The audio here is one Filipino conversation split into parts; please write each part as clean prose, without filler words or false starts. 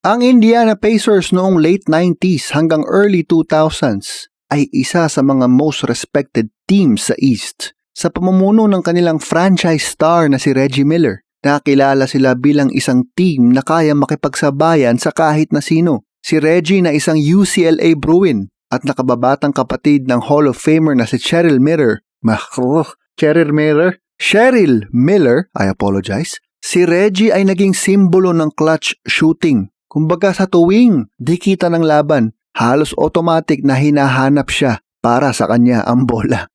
Ang Indiana Pacers noong late 90s hanggang early 2000s ay isa sa mga most respected teams sa East. Sa pamumuno ng kanilang franchise star na si Reggie Miller, nakilala sila bilang isang team na kaya makipagsabayan sa kahit na sino. Si Reggie na isang UCLA Bruin at nakababatang kapatid ng Hall of Famer na si Cheryl Miller. Cheryl Miller, I apologize. Si Reggie ay naging simbolo ng clutch shooting. Kumbaga sa tuwing dikita ng laban, halos automatic na hinahanap siya para sa kanya ang bola.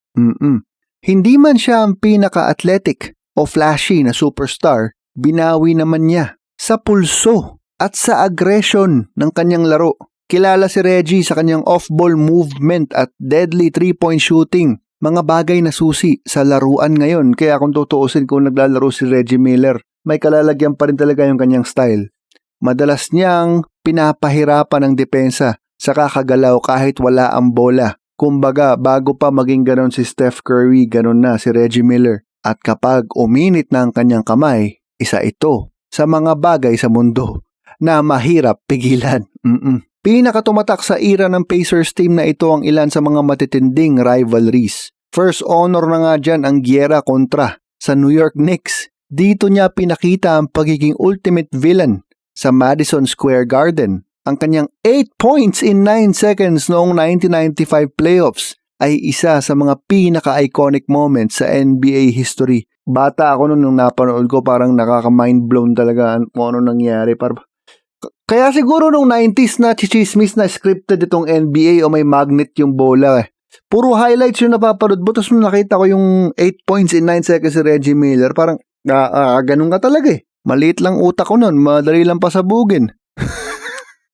Hindi man siya ang pinaka-athletic o flashy na superstar, binawi naman niya sa pulso at sa aggression ng kanyang laro. Kilala si Reggie sa kanyang off-ball movement at deadly 3-point shooting. Mga bagay na susi sa laruan ngayon, kaya kung tutuusin kung naglalaro si Reggie Miller, may kalalagyan pa rin talaga yung kanyang style. Madalas niyang pinapahirapan ang depensa sa kakagalaw kahit wala ang bola. Kumbaga, bago pa maging ganon si Steph Curry, ganon na si Reggie Miller. At kapag uminit na ang kanyang kamay, isa ito sa mga bagay sa mundo na mahirap pigilan. Pinakatumatak sa era ng Pacers team na ito ang ilan sa mga matitinding rivalries. First honor na nga dyan ang giyera kontra sa New York Knicks. Dito niya pinakita ang pagiging ultimate villain sa Madison Square Garden. Ang kanyang 8 points in 9 seconds noong 1995 playoffs ay isa sa mga pinaka-iconic moments sa NBA history. Bata ako nung napanood ko, parang nakaka-mind blown talaga kung ano nangyari. Kaya siguro nung 90s na chichismis na scripted itong NBA o may magnet yung bola. Puro highlights yung napapanood mo, tapos nung nakita ko yung 8 points in 9 seconds si Reggie Miller, parang ganun ka talaga eh. Maliit lang utak ko nun, madali lang pasabugin.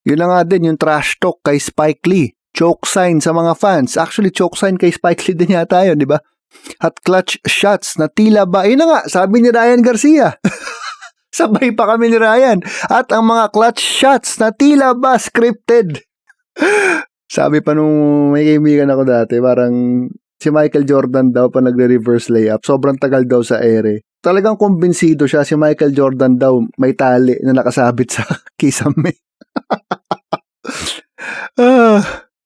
Yun na nga din yung trash talk kay Spike Lee. Choke sign sa mga fans. Actually, choke sign kay Spike Lee din yata yun, di ba? At clutch shots na tila ba, yun na nga, sabi ni Ryan Garcia. Sabay pa kami ni Ryan. At ang mga clutch shots na tila ba scripted. Sabi pa nung may kaibigan ako dati, parang si Michael Jordan daw pa nagre-reverse layup. Sobrang tagal daw sa ere. Talagang kumbinsido siya, si Michael Jordan daw may tali na nakasabit sa kisame.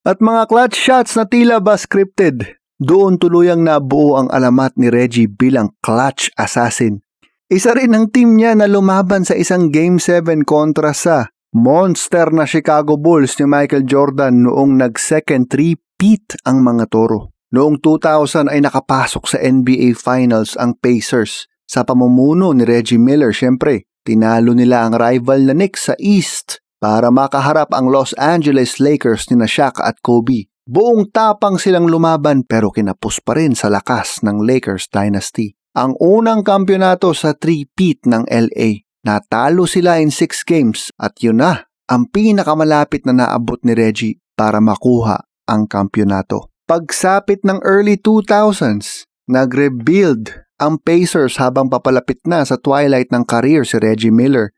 At mga clutch shots na tila ba scripted. Doon tuluyang nabuo ang alamat ni Reggie bilang clutch assassin. Isa rin ang team niya na lumaban sa isang Game 7 kontra sa monster na Chicago Bulls ni Michael Jordan noong nag-second three-peat ang mga Toro. Noong 2000 ay nakapasok sa NBA Finals ang Pacers. Sa pamumuno ni Reggie Miller, syempre, tinalo nila ang rival na Knicks sa East para makaharap ang Los Angeles Lakers ni Shaq at Kobe. Buong tapang silang lumaban pero kinapos pa rin sa lakas ng Lakers dynasty. Ang unang kampyonato sa three-peat ng LA. Natalo sila in 6 games at yun na ang pinakamalapit na naabot ni Reggie para makuha ang kampyonato. Pagsapit ng early 2000s, nag-rebuild ang Pacers habang papalapit na sa twilight ng career si Reggie Miller.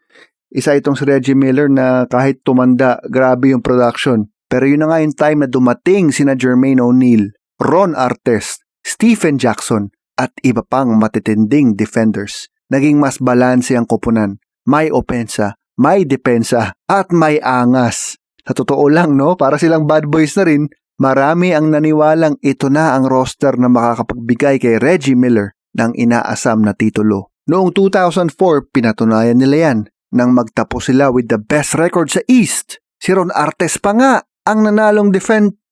Isa itong si Reggie Miller na kahit tumanda, grabe yung production. Pero yun na nga yung time na dumating sina Jermaine O'Neal, Ron Artest, Stephen Jackson, at iba pang matitinding defenders. Naging mas balanse ang koponan. May opensa, may depensa, at may angas. Sa totoo lang, no? Para silang bad boys na rin, marami ang naniwalang ito na ang roster na makakapagbigay kay Reggie Miller ng inaasam na titulo. Noong 2004, pinatunayan nila yan nang magtapos sila with the best record sa East. Si Ron Artest pa nga ang nanalong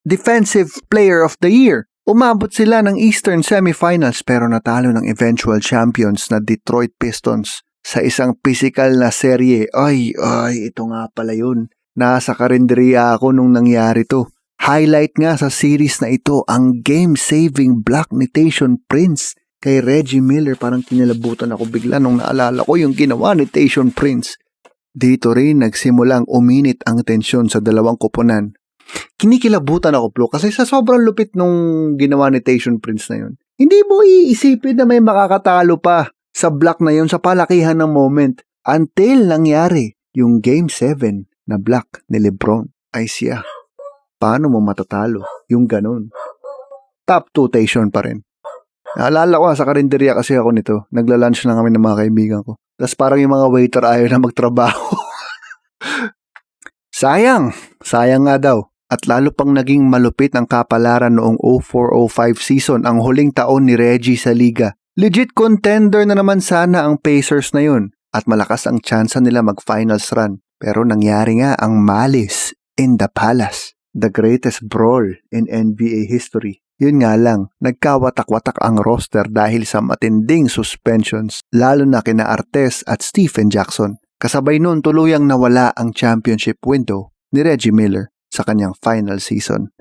Defensive Player of the Year. Umabot sila ng Eastern Semifinals pero natalo ng eventual champions na Detroit Pistons sa isang physical na serye. Ay, ito nga pala yun. Nasa karinderya ako nung nangyari to. Highlight nga sa series na ito ang game-saving block ni Tayshaun Prince kay Reggie Miller. Parang kinilabutan ako bigla nung naalala ko yung ginawa ni Tayshaun Prince. Dito rin nagsimulang uminit ang tensyon sa dalawang koponan. Kinikilabutan ako, bro, kasi sa sobrang lupit nung ginawa ni Tayshaun Prince na yun. Hindi mo iisipin na may makakatalo pa sa block na yun sa palakihan ng moment until nangyari yung Game 7 na block ni LeBron. Ay siya, paano mo matatalo yung ganun? Top 2 Tayshaun pa rin. Naalala ko sa karinderya kasi ako nito. Nagla-lunch lang kami ng mga kaibigan ko. Tapos parang yung mga waiter ayaw na magtrabaho. Sayang nga daw. At lalo pang naging malupit ang kapalaran noong 04-05 season, ang huling taon ni Reggie sa liga. Legit contender na naman sana ang Pacers na yun at malakas ang tsansa nila mag-finals run. Pero nangyari nga ang Malice in the Palace, the greatest brawl in NBA history. Yun nga lang, nagkawatak-watak ang roster dahil sa matinding suspensions, lalo na kina Artes at Stephen Jackson. Kasabay nun tuluyang nawala ang championship window ni Reggie Miller sa kanyang final season.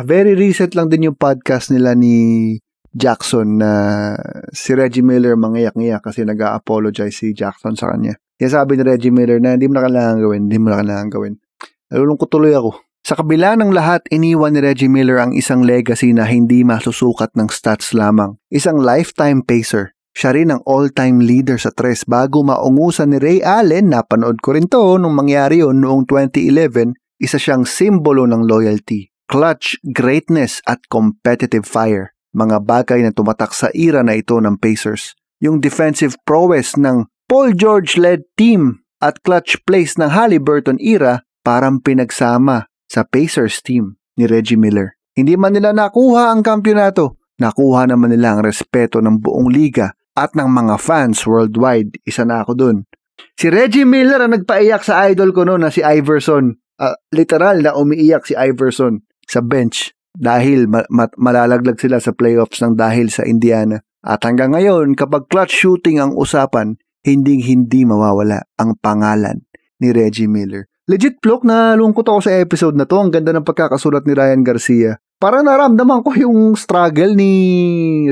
Very recent lang din yung podcast nila ni Jackson na si Reggie Miller mangiyak-ngiyak kasi nag-a-apologize si Jackson sa kanya. Kaya sabi ni Reggie Miller na hindi mo na kailangan gawin. Nalulungkot tuloy ako. Sa kabila ng lahat, iniwan ni Reggie Miller ang isang legacy na hindi masusukat ng stats lamang. Isang lifetime pacer. Siya rin ang all-time leader sa tres bago maungusan ni Ray Allen. Napanood ko rin to nung mangyari yun noong 2011. Isa siyang simbolo ng loyalty, clutch, greatness at competitive fire. Mga bagay na tumatak sa era na ito ng Pacers. Yung defensive prowess ng Paul George-led team at clutch plays ng Haliburton era parang pinagsama sa Pacers team ni Reggie Miller. Hindi man nila nakuha ang kampyonato, nakuha naman nila ang respeto ng buong liga at ng mga fans worldwide. Isa na ako dun. Si Reggie Miller ang nagpaiyak sa idol ko noon na si Iverson. Literal na umiiyak si Iverson sa bench dahil malalaglag sila sa playoffs ng dahil sa Indiana. At hanggang ngayon, kapag clutch shooting ang usapan, hindi mawawala ang pangalan ni Reggie Miller. Legit, Plok, nalungkot ako sa episode na to. Ang ganda ng pagkakasulat ni Ryan Garcia. Parang naramdaman ko yung struggle ni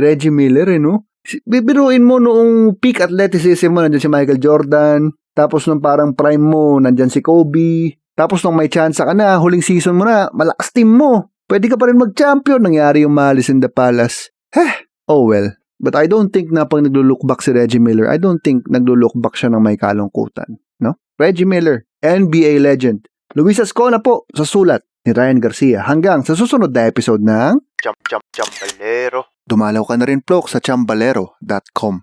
Reggie Miller, no? Bibiruin mo noong peak athleticism mo, nandiyan si Michael Jordan. Tapos nung parang prime mo, nandiyan si Kobe. Tapos nung may chance ka na, huling season mo na, malakas team mo. Pwede ka pa rin mag-champion. Nangyari yung Malice in the Palace. Oh well. But I don't think na pag naglo-look back si Reggie Miller, I don't think naglo-look back siya ng may kalungkutan. No? Reggie Miller, NBA legend. Luis Ascona po sa sulat ni Ryan Garcia. Hanggang sa susunod na episode ng Chambalero. Dumalaw ka na rin, Plok, sa chambalero.com.